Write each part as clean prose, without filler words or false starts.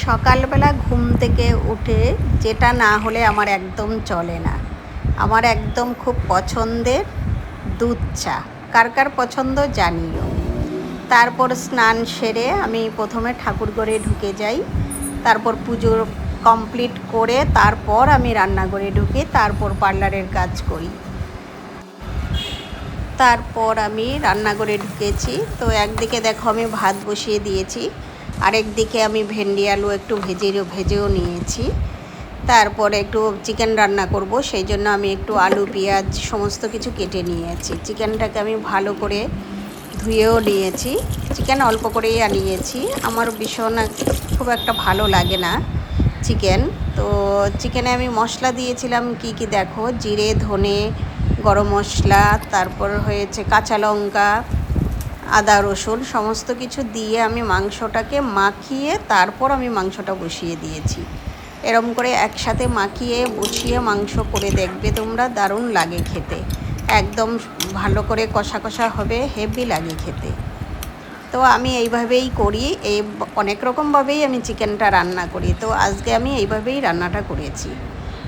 সকালবেলা ঘুম থেকে উঠে যেটা না হলে আমার একদম চলে না, আমার একদম খুব পছন্দের দুধ চা। কার কার পছন্দ জানিও। তারপর স্নান সেরে আমি প্রথমে ঠাকুরঘরে ঢুকে যাই, তারপর পুজো কমপ্লিট করে তারপর আমি রান্নাঘরে ঢুকি, তারপর পার্লারের কাজ করি। তারপর আমি রান্নাঘরে ঢুকেছি, তো একদিকে দেখো আমি ভাত বসিয়ে দিয়েছি, আরেকদিকে আমি ভেন্ডি আলু একটু ভেজেও নিয়েছি। তারপরে একটু চিকেন রান্না করব, সেই জন্য আমি একটু আলু পেঁয়াজ সমস্ত কিছু কেটে নিয়েছি। চিকেনটাকে আমি ভালো করে ধুয়েও নিয়েছি, চিকেন অল্প করেই আনিয়েছি, আমার ভীষণ খুব একটা ভালো লাগে না চিকেন। তো চিকেনে আমি মশলা দিয়েছিলাম কি কি দেখো, জিরে ধনে গরম মশলা, তারপর হয়েছে কাঁচা লঙ্কা আদা রসুন সমস্ত কিছু দিয়ে আমি মাংসটাকে মাখিয়ে তারপর আমি মাংসটা বসিয়ে দিয়েছি। এরম করে একসাথে মাখিয়ে বসিয়ে মাংস করে দেখবে তোমরা, দারুণ লাগে খেতে, একদম ভালো করে কষা কষা হবে, হেভি লাগে খেতে। তো আমি এইভাবেই করি, এই অনেক রকমভাবেই আমি চিকেনটা রান্না করি, তো আজকে আমি এইভাবেই রান্নাটা করেছি।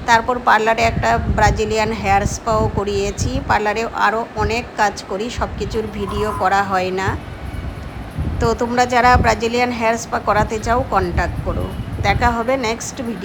তারপর পার্লারে একটা ব্রাজিলিয়ান হেয়ার স্পাও করিয়েছি, পার্লারে আরও অনেক কাজ করি, সব কিছুর ভিডিও করা হয় না। তো তোমরা যারা ব্রাজিলিয়ান হেয়ার স্পা করাতে চাও কন্ট্যাক্ট করো। দেখা হবে নেক্সট ভিডিও।